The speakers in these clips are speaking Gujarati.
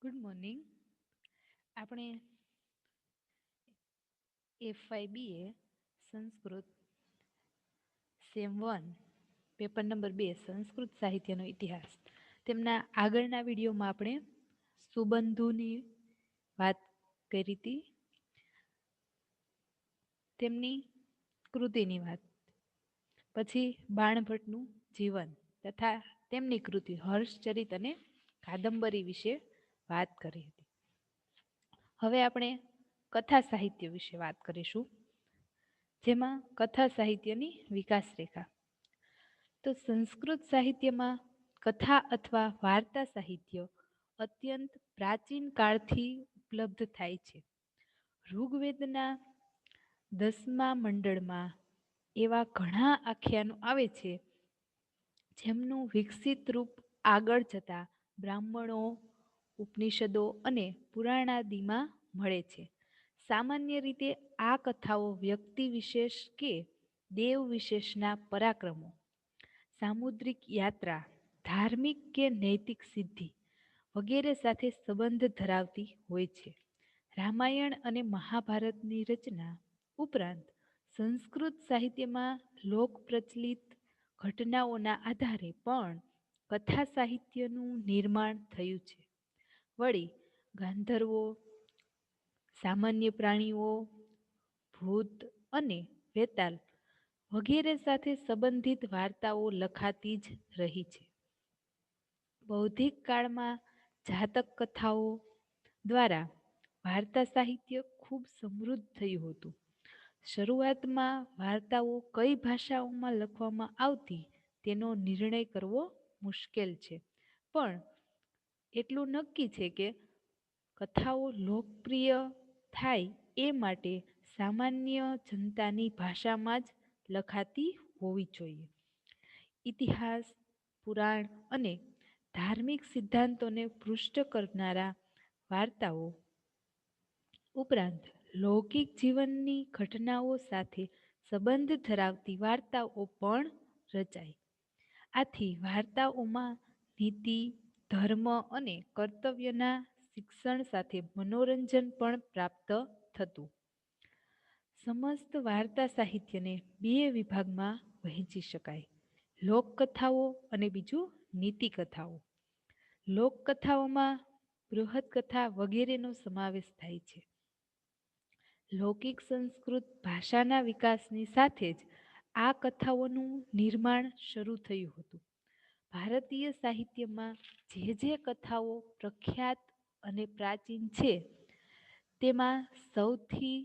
Good morning. આપણે FYBA Sanskrit sem 1 paper number 2 Sanskrit સાહિત્યનો ઇતિહાસ તેમના આગળના વિડીયોમાં આપણે સુબંધુની વાત કરી હતી, તેમની કૃતિની વાત, પછી બાણભટ્ટનું જીવન તથા તેમની કૃતિ હર્ષચરિત અને કાદંબરી વિશે વાત કરી હતી. હવે આપણે કથા સાહિત્ય વિશે વાત કરીશું, જેમાં કથા સાહિત્યની વિકાસ રેખા. તો સંસ્કૃત સાહિત્યમાં કથા અથવા વાર્તા સાહિત્ય અત્યંત પ્રાચીન કાળથી ઉપલબ્ધ થાય છે. ઋગ્વેદના 10મા મંડળમાં એવા ઘણા આખ્યાનો આવે છે જેમનું વિકસિત રૂપ આગળ જતા બ્રાહ્મણો, ઉપનિષદો અને પુરાણાદિમાં મળે છે. સામાન્ય રીતે આ કથાઓ વ્યક્તિ વિશેષ કે દેવ વિશેષના પરાક્રમો, સામુદ્રિક યાત્રા, ધાર્મિક કે નૈતિક સિદ્ધિ વગેરે સાથે સંબંધ ધરાવતી હોય છે. રામાયણ અને મહાભારતની રચના ઉપરાંત સંસ્કૃત સાહિત્યમાં લોક પ્રચલિત ઘટનાઓના આધારે પણ કથા સાહિત્યનું નિર્માણ થયું છે. વળી ગાંધર્વો, સામાન્ય પ્રાણીઓ, ભૂત અને વેતાલ વગેરે સાથે સંબંધિત વાર્તાઓ લખાતી જ રહી છે. બૌદ્ધિક કાળમાં જાતક કથાઓ દ્વારા વાર્તા સાહિત્ય ખૂબ સમૃદ્ધ થયું હતું. શરૂઆતમાં વાર્તાઓ કઈ ભાષાઓમાં લખવામાં આવતી તેનો નિર્ણય કરવો મુશ્કેલ છે, પણ એટલું નક્કી છે કે કથાઓ લોકપ્રિય થાય એ માટે સામાન્ય જનતાની ભાષામાં જ લખાતી હોવી જોઈએ. ઇતિહાસ, પુરાણ અને ધાર્મિક સિદ્ધાંતોને પૃષ્ઠ કરનારા વાર્તાઓ ઉપરાંત લૌકિક જીવનની ઘટનાઓ સાથે સંબંધ ધરાવતી વાર્તાઓ પણ રચાઈ. આથી વાર્તાઓમાં નીતિ, ધર્મ અને કર્તવ્યના શિક્ષણ સાથે મનોરંજન પણ પ્રાપ્ત થતું. સમસ્ત વાર્તા સાહિત્યને બે વિભાગમાં વહેંચી શકાય: લોકકથાઓ અને બીજું નીતિ કથાઓ. લોકકથાઓમાં બૃહદ કથા વગેરેનો સમાવેશ થાય છે. લૌકિક સંસ્કૃત ભાષાના વિકાસની સાથે જ આ કથાઓનું નિર્માણ શરૂ થયું હતું. ભારતીય સાહિત્યમાં જે કથાઓ પ્રખ્યાત અને પ્રાચીન છે તેમાં સૌથી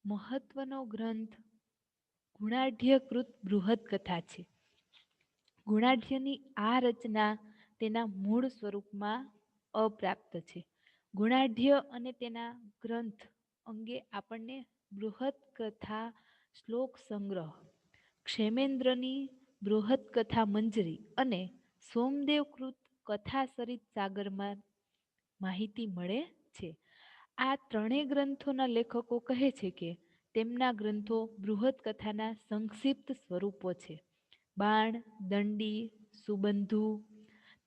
મહત્વનો ગ્રંથ ગુણાઢ્યકૃત બૃહદ કથા છે. ગુણાઢ્યની આ રચના તેના મૂળ સ્વરૂપમાં અપ્રાપ્ત છે. ગુણાઢ્ય અને તેના ગ્રંથ અંગે આપણને બૃહદ કથા શ્લોક સંગ્રહ, ક્ષેમેન્દ્રની બૃહદ કથા મંજરી અને સોમદેવકૃત કથા સરિત સાગરમાં માહિતી મળે છે. આ ત્રણેય ગ્રંથોના લેખકો કહે છે કે તેમના ગ્રંથો બૃહદ કથાના સંક્ષિપ્ત સ્વરૂપો છે. બાણ, દંડી, સુબંધુ,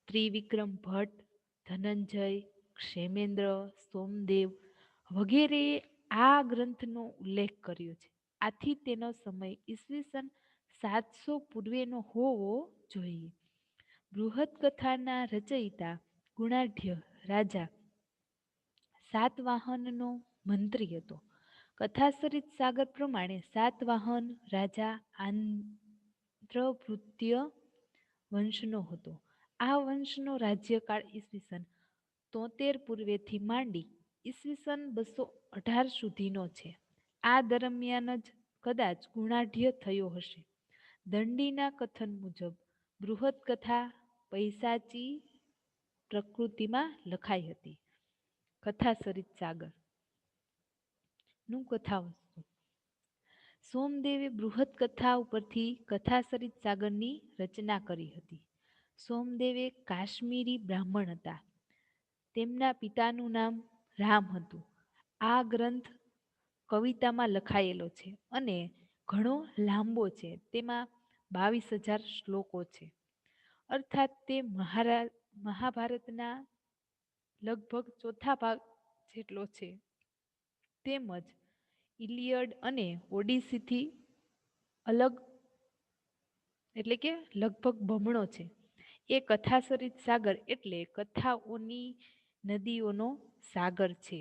ત્રિવિક્રમ ભટ્ટ, ધનંજય, ક્ષેમેન્દ્ર, સોમદેવ વગેરેએ આ ગ્રંથનો ઉલ્લેખ કર્યો છે. આથી તેનો સમય ઈસવીસન 700 પૂર્વેનો હોવો જોઈએ. બૃહદ કથાના રચયિતા ગુણાઢ્ય રાજા સાતવાહનનો મંત્રી હતો. કથાસરિત સાગર પ્રમાણે સાતવાહન રાજા આંધ્રભૃત્ય વંશનો હતો. આ વંશનો રાજ્યકાળ ઈસવીસન 73 પૂર્વેથી માંડી ઈસવીસન 218 સુધીનો છે. આ દરમિયાન જ કદાચ ગુણાઢ્ય થયો હશે. દંડીના કથન મુજબ બૃહદ કથા પૈશાચી પ્રકૃતિમાં લખાઈ હતી. કથાસરિત સાગર નું કથાવસ્તુ: સોમદેવે બૃહદ કથા ઉપરથી કથાસરિત સાગરની રચના કરી હતી. સોમદેવે કાશ્મીરી બ્રાહ્મણ હતા. તેમના પિતાનું નામ રામ હતું. આ ગ્રંથ કવિતામાં લખાયેલો છે અને ઘણો લાંબો છે. તેમાં 22,000 શ્લોકો છે. અર્થાત તે મહાભારતના લગભગ ચોથા ભાગ જેટલો છે. તેમજ ઇલિયડ અને ઓડિસીથી અલગ એટલે કે લગભગ બમણો છે. એ કથાસરિત સાગર એટલે કથાઓની નદીઓનો સાગર છે.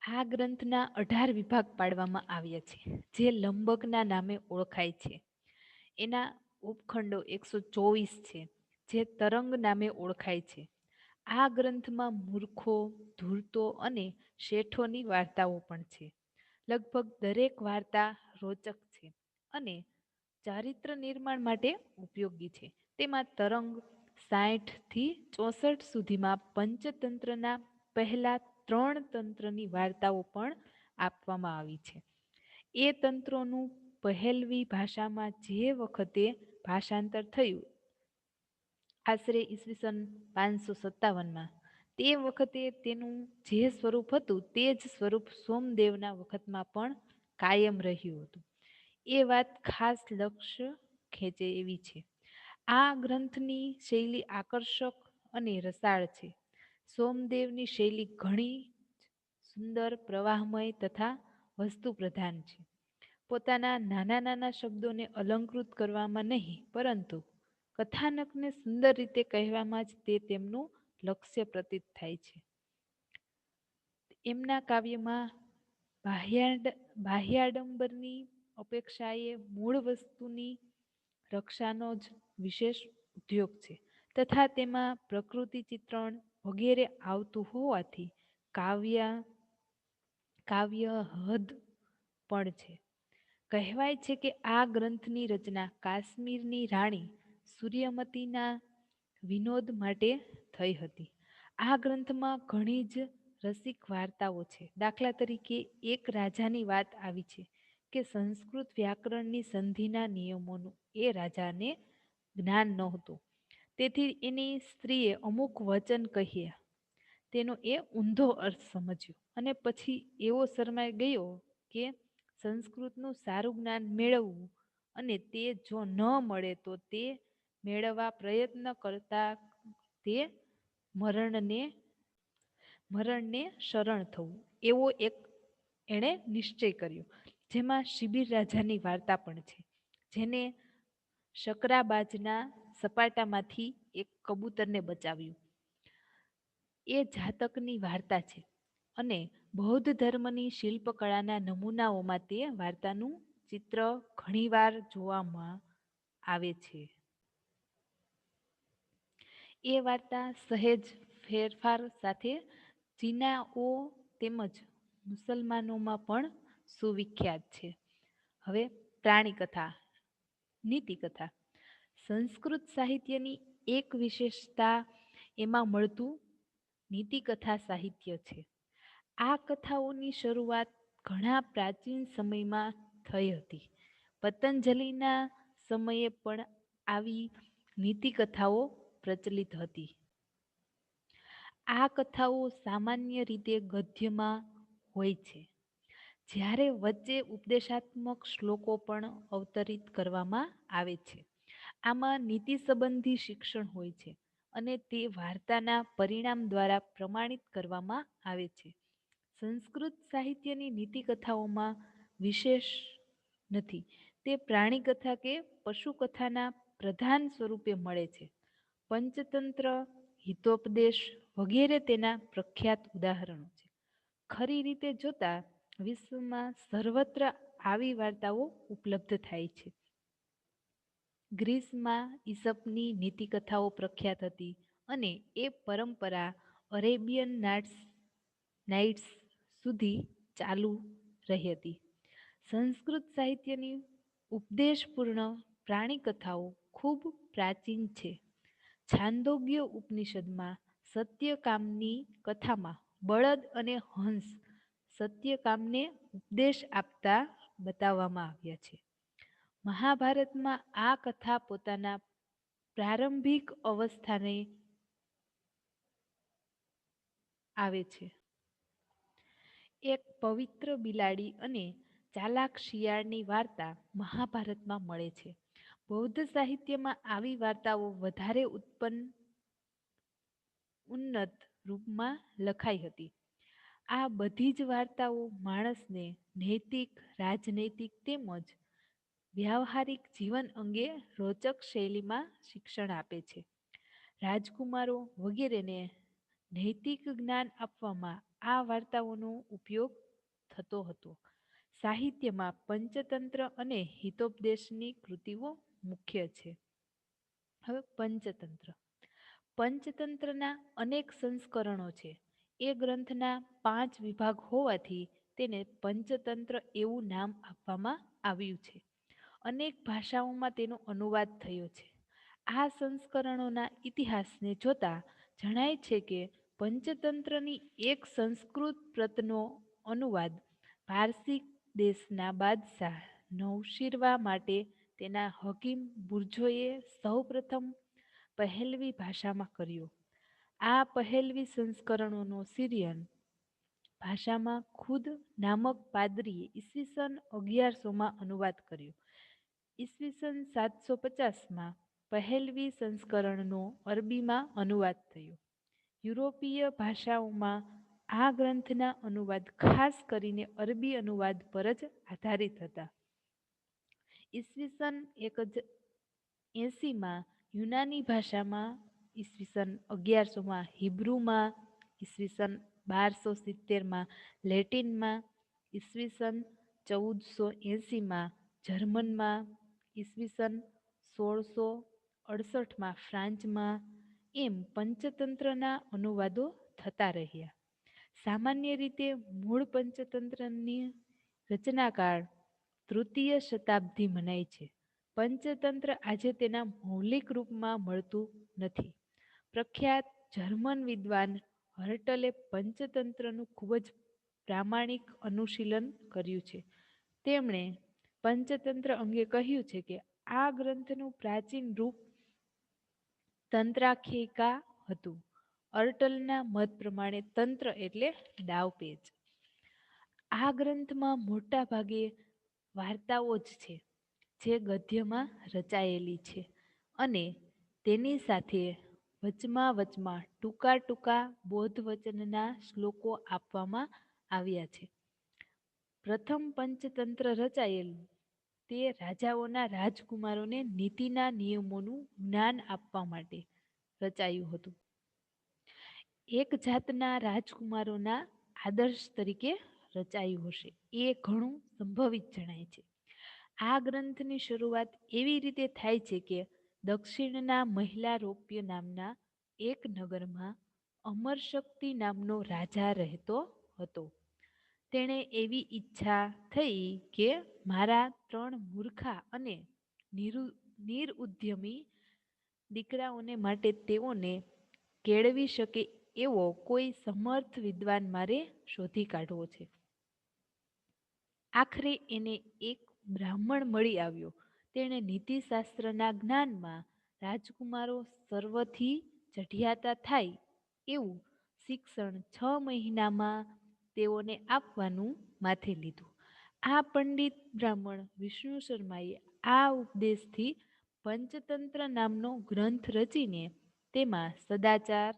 આ ગ્રંથના 18 વિભાગ પાડવામાં આવ્યા છે, જે લંબકના નામે ઓળખાય છે. એના ઉપખંડો 124 છે, જે તરંગ નામે ઓળખાય છે. આ ગ્રંથમાં મૂર્ખો, ધૂર્તો અને શેઠોની વાર્તાઓ પણ છે. લગભગ દરેક વાર્તા રોચક છે અને ચારિત્ર નિર્માણ માટે ઉપયોગી છે. તેમાં તરંગ 60 થી 64 સુધીમાં પંચતંત્રના પહેલા 3 તંત્રની વાર્તાઓ પણ આપવામાં આવી છે. એ તંત્રોનું પહેલવી ભાષામાં જે વખતે ભાષાંતર થયું, આશરે ઈસવીસન 557માં, તે વખતે તેનું જે સ્વરૂપ હતું તે જ સ્વરૂપ સોમદેવના વખતમાં પણ કાયમ રહ્યું હતું. એ વાત ખાસ લક્ષ્ય ખેંચે એવી છે. આ ગ્રંથની શૈલી આકર્ષક અને રસાળ છે. સોમદેવની શૈલી ઘણી સુંદર, પ્રવાહમય તથા વસ્તુ પ્રધાન છે. પોતાના નાના નાના શબ્દોને અલંકૃત કરવામાં નહીં, પરંતુ કથાનકને સુંદર રીતે કહેવામાં જ તે તેમનું લક્ષ્ય પ્રતીત થાય છે. એમના કાવ્યમાં બાહ્યાડંબરની અપેક્ષાએ મૂળ વસ્તુની રક્ષાનો જ વિશેષ ઉદ્યોગ છે, તથા તેમાં પ્રકૃતિ ચિત્રણ વગેરે આવતું હોવાથી કાવ્ય હદ પણ છે. કહેવાય છે કે આ ગ્રંથની રચના કાશ્મીરની રાણી સૂર્યમતીના વિનોદ માટે થઈ હતી. આ ગ્રંથમાં ઘણી જ રસિક વાર્તાઓ છે. દાખલા તરીકે એક રાજાની વાત આવી છે કે સંસ્કૃત વ્યાકરણની સંધિના નિયમોનું એ રાજાને જ્ઞાન નહોતું. તેથી એની સ્ત્રીએ અમુક વચન કહ્યા, તેનો એ ઊંધો અર્થ સમજ્યો અને પછી એવો શરમાઈ ગયો કે સંસ્કૃતનું સારું જ્ઞાન મેળવવું અને તે જો ન મળે તો તે મેળવવા પ્રયત્ન કરતા તે મરણને શરણ થવું, એવો એક એણે નિશ્ચય કર્યો. જેમાં શિબિર રાજાની વાર્તા પણ છે, જેને શકરાબાજના સપાટામાંથી એક કબૂતરને બચાવ્યું. એ જાતકની વાર્તા છે અને બૌદ્ધ ધર્મની શિલ્પકળાના નમૂનાઓમાં તે વાર્તાનું ચિત્ર ઘણીવાર જોવામાં આવે છે. એ વાર્તા સહેજ ફેરફાર સાથે ચીનાઓ તેમજ મુસલમાનોમાં પણ સુવિખ્યાત છે. હવે પ્રાણી કથા, નીતિ કથા. સંસ્કૃત સાહિત્યની એક વિશેષતા એમાં મળતું નીતિકથા સાહિત્ય છે. આ કથાઓની શરૂઆત ઘણા પ્રાચીન સમયમાં થઈ હતી. પતંજલિના સમયે પણ આવી નીતિકથાઓ પ્રચલિત હતી. આ કથાઓ સામાન્ય રીતે ગદ્યમાં હોય છે, જ્યારે વચ્ચે ઉપદેશાત્મક શ્લોકો પણ અવતરિત કરવામાં આવે છે. આમાં નીતિ સંબંધી શિક્ષણ હોય છે અને તે વાર્તાના પરિણામ દ્વારા પ્રમાણિત કરવામાં આવે છે. સંસ્કૃત સાહિત્યની નીતિકથાઓમાં વિશેષ નથી. તે પ્રાણીકથા કે પશુકથાના પ્રધાન સ્વરૂપે મળે છે. પંચતંત્ર, હિતોપદેશ વગેરે તેના પ્રખ્યાત ઉદાહરણો છે. ખરી રીતે જોતા વિશ્વમાં સર્વત્ર આવી વાર્તાઓ ઉપલબ્ધ થાય છે. ગ્રીસમાં ઈસપની નીતિકથાઓ પ્રખ્યાત હતી અને એ પરંપરા અરેબિયન નાઇટ્સ સુધી ચાલુ રહી હતી. સંસ્કૃત સાહિત્યની ઉપદેશપૂર્ણ પ્રાણીકથાઓ ખૂબ પ્રાચીન છે. છાંદોગ્ય ઉપનિષદમાં સત્યકામની કથામાં બળદ અને હંસ સત્યકામને ઉપદેશ આપતા બતાવવામાં આવ્યા છે. મહાભારતમાં આ કથા પોતાના પ્રારંભિક અવસ્થાને આવે છે. એક પવિત્ર બિલાડી અને ચાલાક શિયાળની વાર્તા મહાભારતમાં મળે છે. બૌદ્ધ સાહિત્યમાં આવી વાર્તાઓ વધારે ઉત્પન્ન ઉન્નત રૂપમાં લખાઈ હતી. આ બધી જ વાર્તાઓ માણસને નૈતિક, રાજનૈતિક તેમજ વ્યાવહારિક જીવન અંગે રોચક શૈલીમાં શિક્ષણ આપે છે. રાજકુમારો વગેરેને નૈતિક જ્ઞાન આપવામાં આ વાર્તાઓનો ઉપયોગ થતો હતો. સાહિત્યમાં પંચતંત્ર અને હિતોપદેશની કૃતિઓ મુખ્ય છે. હવે પંચતંત્ર. પંચતંત્રના અનેક સંસ્કરણો છે. એ ગ્રંથના 5 વિભાગ હોવાથી તેને પંચતંત્ર એવું નામ આપવામાં આવ્યું છે. અનેક ભાષાઓમાં તેનો અનુવાદ થયો છે. આ સંસ્કરણોના ઇતિહાસને જોતા જણાય છે કે પંચતંત્રની એક સંસ્કૃત પ્રતનો અનુવાદ પારસી દેશના બાદશાહ નૌશિરવા માટે તેના હકીમ બુર્જોએ સૌપ્રથમ પહેલવી ભાષામાં કર્યો. આ પહેલવી સંસ્કરણોનો સિરિયન ભાષામાં ખુદ નામક પાદરીએ ઈસવીસન 1100માં અનુવાદ કર્યો. ઈસવીસન 750માં પહેલવી સંસ્કરણનો અરબીમાં અનુવાદ થયો. યુરોપીય ભાષાઓમાં આ ગ્રંથના અનુવાદ ખાસ કરીને અરબી અનુવાદ પર જ આધારિત હતા. ઈસવીસન 1080માં યુનાની ભાષામાં, ઈસવીસન 1100માં હિબ્રુમાં, ઈસવીસન 1270માં લેટિનમાં, ઈસવીસન 1480માં જર્મનમાં, ઈસવીસન 1668માં ફ્રાન્સમાં એમ પંચતંત્રના અનુવાદો થતા રહ્યા. સામાન્ય રીતે મૂળ પંચતંત્રની રચનાકાળ તૃતીય શતાબ્દી મનાય છે. પંચતંત્ર આજે તેના મૌલિક રૂપમાં મળતું નથી. પ્રખ્યાત જર્મન વિદ્વાન હર્ટલે પંચતંત્રનું ખૂબ જ પ્રામાણિક અનુશીલન કર્યું છે. તેમણે પંચતંત્ર અંગે કહ્યું છે કે આ ગ્રંથનું પ્રાચીન રૂપ તંત્રાખ્યિકા હતું. અર્ટલના મત પ્રમાણે તંત્ર એટલે દાવપેચ. આ ગ્રંથમાં મોટા ભાગે વાર્તાઓ જ છે જે ગદ્યમાં રચાયેલી છે અને તેની સાથે વચમાં ટૂંકા ટૂંકા બોધવચનના શ્લોકો આપવામાં આવ્યા છે. પ્રથમ પંચતંત્ર રચાયેલું તે રાજાઓના રાજકુમારોને નીતિના નિયમોનું જ્ઞાન આપવા માટે રચાયું હતું. એક જાતના રાજકુમારોના આદર્શ તરીકે રચાયું હશે એ ઘણું સંભવિત જણાય છે. આ ગ્રંથની શરૂઆત એવી રીતે થાય છે કે દક્ષિણના મહિલારોપ્ય નામના એક નગરમાં અમરશક્તિ નામનો રાજા રહેતો હતો. તેણે એવી ઈચ્છા થઈ કે મારા 3 મૂર્ખા અને નિરુદ્યમી દીકરાઓને માટે તેઓને કેળવી શકે એવો કોઈ સમર્થ વિદ્વાન મારે શોધી કાઢવો છે. આખરે એને એક બ્રાહ્મણ મળી આવ્યો. તેણે નીતિશાસ્ત્રના જ્ઞાનમાં રાજકુમારો સર્વથી ચઢિયાતા થાય એવું શિક્ષણ 6 મહિનામાં તેઓને આપવાનું માથે લીધું. આ પંડિત બ્રાહ્મણ વિષ્ણુ શર્માએ આ ઉપદેશથી પંચતંત્ર નામનો ગ્રંથ રચીને તેમાં સદાચાર,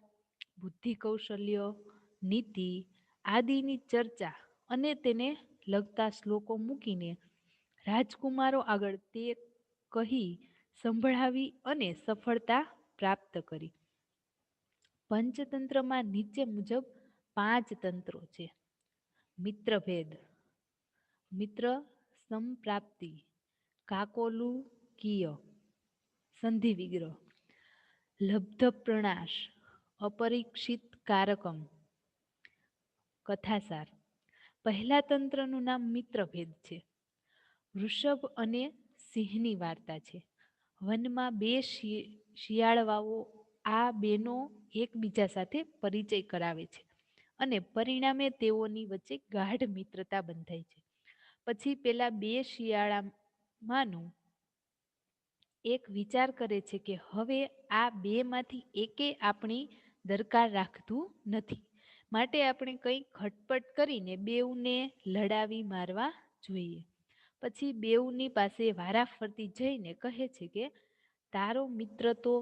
બુદ્ધિ કૌશલ્ય, નીતિ આદિની ચર્ચા અને તેને લગતા શ્લોકો મૂકીને રાજકુમારો આગળ તે કહી સંભળાવી અને સફળતા પ્રાપ્ત કરી. પંચતંત્રમાં નીચે મુજબ 5 તંત્રો છે. મિત્રભેદ, મિત્ર સંપ્રાપ્તિ, કાકોલુકીય, સંધિ વિગ્રહ, લબ્ધ પ્રણાશ, અપરીક્ષિત કારકમ, કથાસાર. પહેલા તંત્રનું નામ મિત્રભેદ છે. વૃષભ અને સિંહની વાર્તા છે. વનમાં 2 શિયાળવાઓ આ બેનો એકબીજા સાથે પરિચય કરાવે છે અને પરિણામે તેઓની વચ્ચે ગાઢ મિત્રતા બંધાય છે. પછી પેલા 2 શિયાળામાંનું એક વિચાર કરે છે કે હવે આ 2માંથી એકે આપણી દરકાર રાખતું નથી, માટે આપણે કંઈક ખટપટ કરીને બેઉને લડાવી મારવા જોઈએ. પછી બેઉની પાસે વારાફરતી જઈને કહે છે કે તારો મિત્ર તો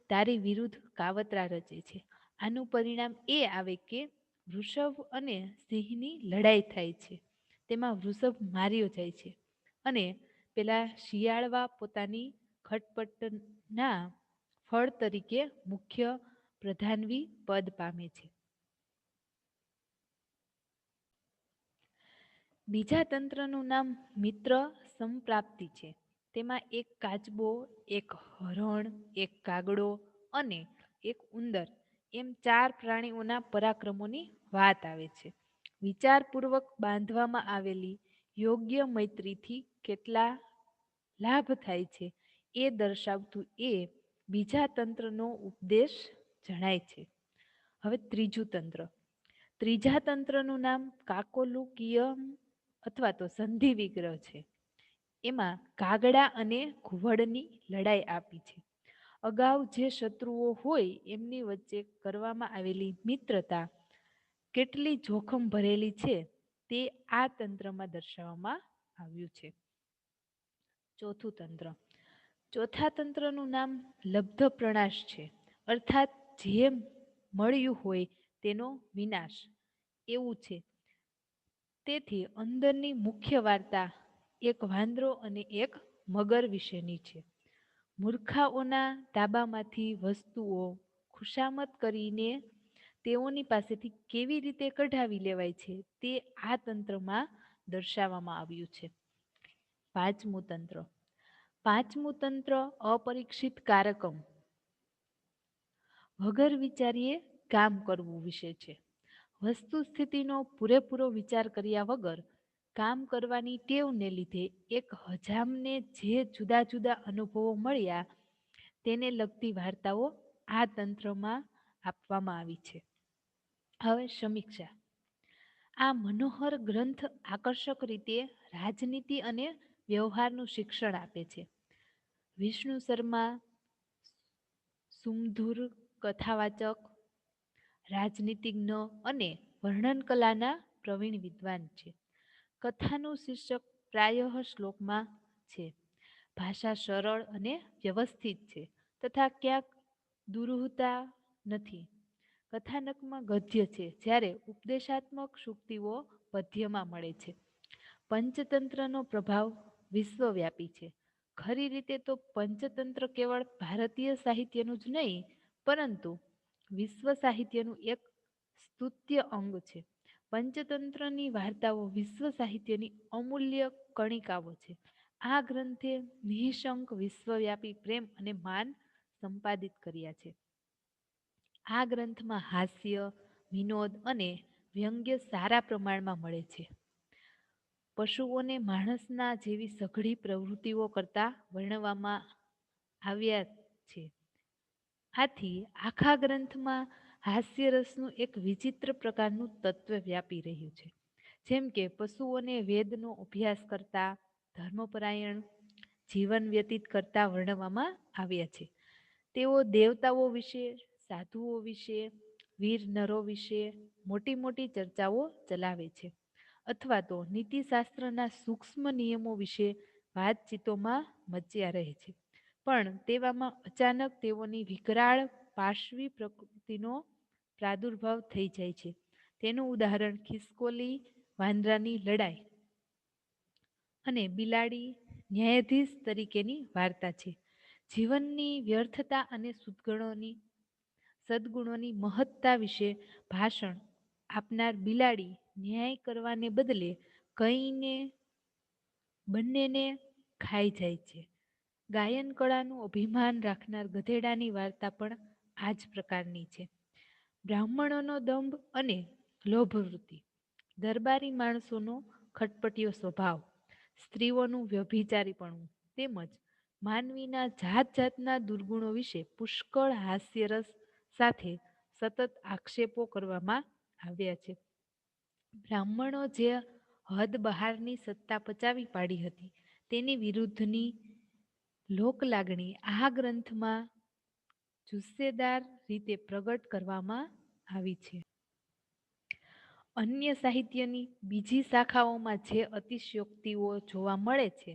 તારી વિરુદ્ધ કાવતરા રચે છે. આનું પરિણામ એ આવે કે વૃષભ અને સિંહની લડાઈ થાય છે. તેમાં વૃષભ માર્યો જાય છે અને પેલા શિયાળવા પોતાની ખટપટના ફળ તરીકે મુખ્ય પ્રધાનવી પદ પામે છે. બીજા તંત્રનું નામ મિત્ર સંપ્રાપ્તિ છે. તેમાં એક કાચબો, એક હરણ, એક કાગડો અને એક ઉંદર એમ 4 પ્રાણીઓના પરાક્રમોની વાત આવે છે. વિચારપૂર્વક બાંધવામાં આવેલી યોગ્ય મૈત્રીથી કેટલા લાભ થાય છે એ દર્શાવતું એ બીજા તંત્રનો ઉપદેશ જણાય છે. હવે ત્રીજું તંત્ર. ત્રીજા તંત્રનું નામ કાકોલુકીયમ અથવા તો સંધિ વિગ્રહ છે. એમાં કાગડા અને ઘુવડની લડાઈ આપી છે. અગાઉ જે શત્રુઓ હોય એમની વચ્ચે કરવામાં આવેલી મિત્રતા કેટલી જોખમ ભરેલી છે તે આ તંત્રમાં દર્શાવવામાં આવ્યું છે. ચોથું તંત્ર. ચોથા તંત્રનું નામ લબ્ધ પ્રણાશ છે, અર્થાત જે મળ્યું હોય તેનો વિનાશ એવું છે. તેથી અંદરની મુખ્ય વાર્તા એક વાંદરો અને એક મગર વિશેની છે. મૂર્ખાઓના તાબામાંથી વસ્તુઓ ખુશામત કરીને તેઓની પાસેથી કેવી રીતે કઢાવી લેવાય છે તે આ તંત્રમાં દર્શાવવામાં આવ્યું છે. પાંચમું તંત્ર. પાંચમું તંત્ર અપરીક્ષિત કારકમ વગર વિચારીએ કામ કરવું વિશે છે. વસ્તુ સ્થિતિનો પૂરેપૂરો વિચાર કર્યા વગર કામ કરવાની ટેવને લીધે એક હજામને જે જુદા જુદા અનુભવો મળ્યા તેને લગતી વાર્તાઓ આ તંત્રમાં આપવામાં આવી છે. હવે સમીક્ષા. આ મનોહર ગ્રંથ આકર્ષક રીતે રાજનીતિ અને વ્યવહારનું શિક્ષણ આપે છે. વિષ્ણુ શર્મા સુમધુર કથાવાચક, રાજનીતિજ્ઞ અને વર્ણન કલાના પ્રવીણ વિદ્વાન છે. કથાનું શીર્ષક પ્રાયઃ શ્લોકમાં છે. ભાષા સરળ અને વ્યવસ્થિત છે તથા ક્યાંક દુરૂહતા નથી. કથાનકમાં ગદ્ય છે જ્યારે ઉપદેશાત્મક સૂક્તિઓ પદ્યમાં મળે છે. પંચતંત્રનો પ્રભાવ વિશ્વવ્યાપી છે. ખરી રીતે તો પંચતંત્ર કેવળ ભારતીય સાહિત્યનું જ નહીં પરંતુ વિશ્વ સાહિત્યનું એક સ્તુત્ય અંગ છે. પંચતંત્રની વાર્તાઓ વિશ્વ સાહિત્યની અમૂલ્ય કણિકાઓ છે. આ ગ્રંથે નિઃશંક વિશ્વવ્યાપી પ્રેમ અને માન સંપાદિત કર્યા છે. આ ગ્રંથમાં હાસ્ય, વિનોદ અને વ્યંગ્ય સારા પ્રમાણમાં મળે છે. પશુઓને માણસના જેવી સઘળી પ્રવૃત્તિઓ કરતા વર્ણવવામાં આવ્યા છે. આથી આખા ગ્રંથમાં હાસ્યરસનું એક વિચિત્ર પ્રકારનું તત્વ વ્યાપી રહ્યું છે. જેમ કે પશુઓને વેદનો અભ્યાસ કરતા, ધર્મપરાયણ જીવન વ્યતીત કરતા વર્ણવવામાં આવ્યા છે. તેઓ દેવતાઓ વિશે, સાધુઓ વિશે, વીર નરો વિશે મોટી મોટી ચર્ચાઓ ચલાવે છે અથવા તો નીતિશાસ્ત્રના સૂક્ષ્મ નિયમો વિશે વાતચીતોમાં મચ્યા રહે છે. પણ તેવામાં અચાનક તેઓની વિકરાળ પાશવી પ્રકૃતિનો પ્રાદુર્ભાવ થઈ જાય છે. તેનું ઉદાહરણ ખિસકોલી વાંદરાની લડાઈ અને બિલાડી ન્યાયાધીશ તરીકેની વાર્તા છે. જીવનની વ્યર્થતા અને સદગુણોની મહત્તા વિશે ભાષણ આપનાર બિલાડી ન્યાય કરવાને બદલે કહીને બંનેને ખાઈ જાય છે. ગાયન કળાનું અભિમાન રાખનાર ગધેડાની વાર્તા પણ આ જ પ્રકારની છે. બ્રાહ્મણોનો દંભ અને લોભવૃત્તિ, દરબારી માણસોનો ખટપટીયો સ્વભાવ, સ્ત્રીઓનું વ્યભિચારીપણું તેમજ માનવીના જાત જાતના દુર્ગુણો વિશે પુષ્કળ હાસ્યરસ સાથે સતત આક્ષેપો કરવામાં આવ્યા છે. બ્રાહ્મણો જે હદ બહારની સત્તા પચાવી પાડી હતી તેની વિરુદ્ધની લોકલાગણી આ ગ્રંથમાં જુસ્સેદાર રીતે પ્રગટ કરવામાં આવી છે. અન્ય સાહિત્યની બીજી શાખાઓમાં જે અતિશયોક્તિઓ જોવા મળે છે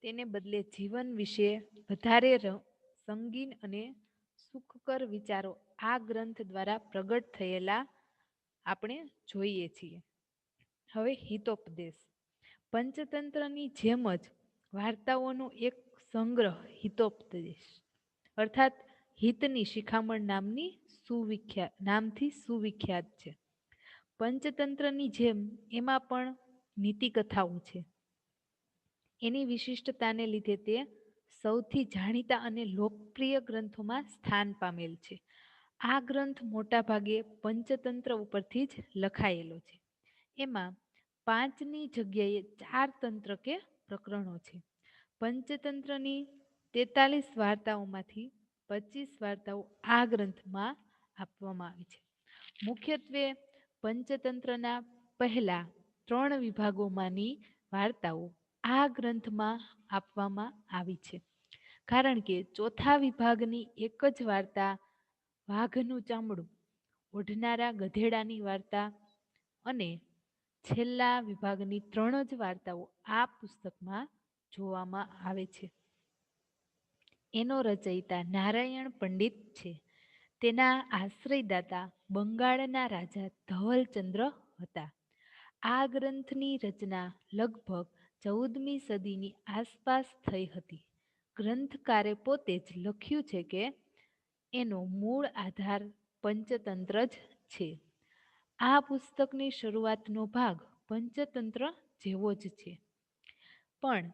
તેને બદલે જીવન વિશે વધારે સંગીન અને સુખકર વિચારો આ ગ્રંથ દ્વારા પ્રગટ થયેલા આપણે જોઈએ છીએ. હવે હિતોપદેશ. પંચતંત્રની જેમ જ વાર્તાઓનો એક સંગ્રહ હિતોપદેશ અર્થાત હિતની શિખામણ નામથી સુવિખ્યાત છે. પંચતંત્રની જેમ એમાં પણ નીતિ કથાઓ છે. એની વિશિષ્ટતાને લીધે તે સૌથી જાણીતા અને લોકપ્રિય ગ્રંથોમાં સ્થાન પામેલ છે. આ ગ્રંથ મોટા ભાગે પંચતંત્ર ઉપરથી જ લખાયેલો છે. એમાં 5ની જગ્યાએ 4 તંત્ર કે પ્રકરણો છે. પંચતંત્રની 43 વાર્તાઓમાંથી 25 વાર્તાઓ આ ગ્રંથમાં આપવામાં આવી છે. મુખ્યત્વે પંચતંત્રના પહેલા 3 વિભાગોમાંની વાર્તાઓ આ ગ્રંથમાં આપવામાં આવી છે. કારણ કે ચોથા વિભાગની એક જ વાર્તા વાઘનું ચામડું ઓઢનારા ગધેડાની વાર્તા અને છેલ્લા વિભાગની 3 જ વાર્તાઓ આ પુસ્તકમાં જોવામાં આવે છે. એનો રચયિતા નારાયણ પંડિત છે. તેના આશ્રયદાતા બંગાળના રાજા ધવલચંદ્ર હતા. આ ગ્રંથની રચના લગભગ 14મી સદીની આસપાસ થઈ હતી. ગ્રંથકારે પોતે જ લખ્યું છે કે એનો મૂળ આધાર પંચતંત્ર જ છે. આ પુસ્તકની શરૂઆતનો ભાગ પંચતંત્ર જેવો જ છે, પણ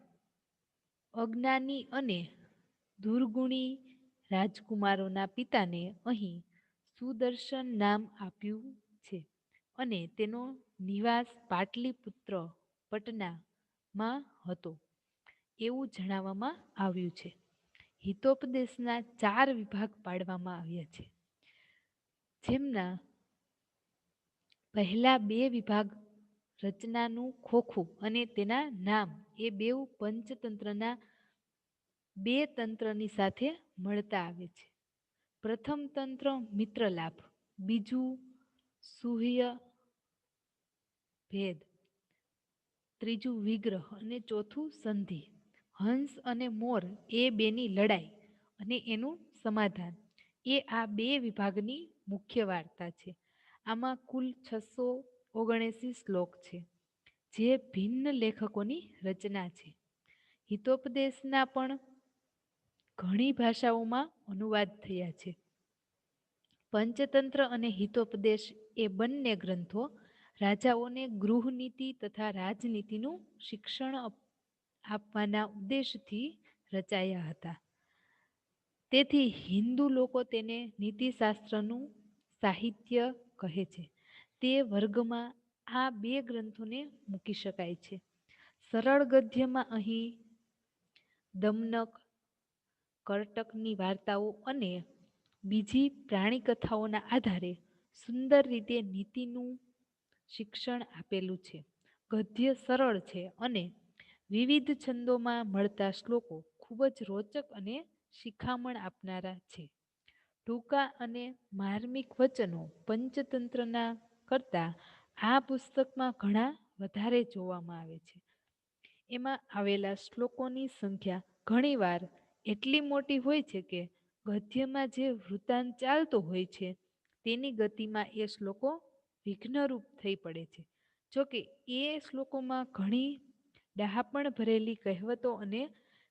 અજ્ઞાની અને દુર્ગુણી રાજકુમારોના પિતાને અહીં સુદર્શન નામ આપ્યું છે અને તેનો નિવાસ પાટલીપુત્ર પટનામાં હતો એવું જણાવવામાં આવ્યું છે. હિતોપદેશના 4 વિભાગ પાડવામાં આવ્યા છે, જેમના પહેલા 2 વિભાગ રચનાનું ખોખું અને તેના નામ એ બેઉ પંચતંત્રના 2 તંત્રની સાથે મળતા આવે છે. પ્રથમ તંત્ર મિત્રલાભ, બીજું સુહ્ય ભેદ, ત્રીજું વિગ્રહ અને ચોથું સંધિ. હંસ અને મોર એ બેની લડાઈ અને એનું સમાધાન એ આ 2 વિભાગની મુખ્ય વાર્તા છે. આમાં કુલ 679 શ્લોક છે, જે ભિન્ન લેખકોની રચના છે. હિતોપદેશના પણ ઘણી ભાષાઓમાં અનુવાદ થયા છે. પંચતંત્ર અને હિતોપદેશ એ બંને ગ્રંથો રાજાઓને ગૃહનીતિ તથા રાજનીતિનું શિક્ષણ આપવાના ઉદ્દેશથી રચાયા હતા. તેથી હિન્દુ લોકો તેને નીતિશાસ્ત્રનું સાહિત્ય કહે છે. તે વર્ગમાં આ 2 ગ્રંથોને મૂકી શકાય છે. સરળ ગદ્યમાં અહીં દમનક, કરટકની વાર્તાઓ અને બીજી પ્રાણી કથાઓના આધારે સુંદર રીતે નીતિનું શિક્ષણ આપેલું છે. ગદ્ય સરળ છે અને વિવિધ છંદોમાં મળતા શ્લોકો ખૂબ જ રોચક અને શિખામણ આપનારા છે. ટૂંકા અને માર્મિક વચનો પંચતંત્રના કરતા આ પુસ્તકમાં ઘણા વધારે જોવામાં આવે છે. એમાં આવેલા શ્લોકોની સંખ્યા ઘણીવાર એટલી મોટી હોય છે કે ગદ્યમાં જે વૃત્તાંત ચાલતો હોય છે તેની ગતિમાં એ શ્લોકો વિઘ્નરૂપ થઈ પડે છે. જોકે એ શ્લોકોમાં ઘણી ડહાપણ ભરેલી કહેવતો અને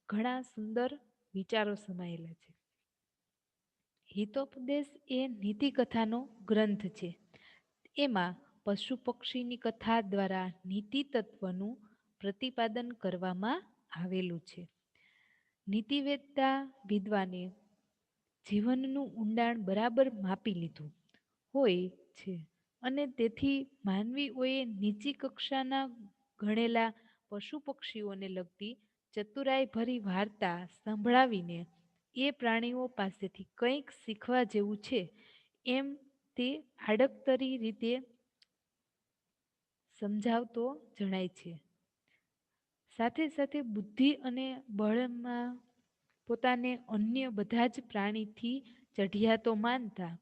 ઘણા સુંદર વિચારો સમાયેલા છે. હિતોપદેશ એ નીતિકથાનો ગ્રંથ છે. એમાં પશુ પક્ષીની કથા દ્વારા નીતિ તત્વનું પ્રતિપાદન કરવામાં આવેલું છે. નીતિવેદતા વિદ્વાને જીવનનું ઊંડાણ બરાબર માપી લીધું હોય છે અને તેથી માનવીઓએ નીચી કક્ષાના ગણેલા પશુ પક્ષીઓને લગતી ચતુરાઈ ભરી વાર્તા સંભળાવીને એ પ્રાણીઓ પાસેથી કંઈક શીખવા જેવું છે એમ તે આડકતરી રીતે સમજાવતો જણાય છે. સાથે સાથે બુદ્ધિ અને બળમાં પોતાને અન્ય બધા જ પ્રાણીથી ચઢિયાતો માનતા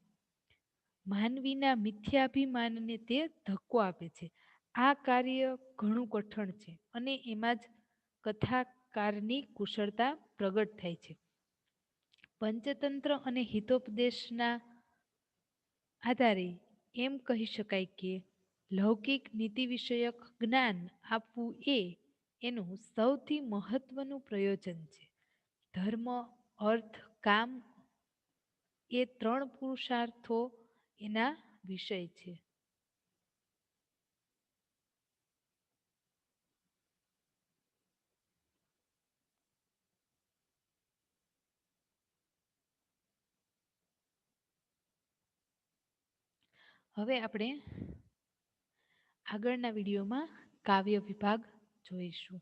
માનવીના મિથ્યાભિમાનને તે ધક્કો આપે છે. આ કાર્ય ઘણું કઠણ છે અને એમાં જ કથાકારની કુશળતા પ્રગટ થાય છે. પંચતંત્ર અને હિતોપદેશના આધારે એમ કહી શકાય કે લૌકિક નીતિ વિષયક જ્ઞાન આપવું એ એનું સૌથી મહત્વનું પ્રયોજન છે. ધર્મ, અર્થ, કામ એ ત્રણ પુરુષાર્થો એના વિષય છે. હવે આપણે આગળના વિડીયોમાં કાવ્ય વિભાગ જોઈશું.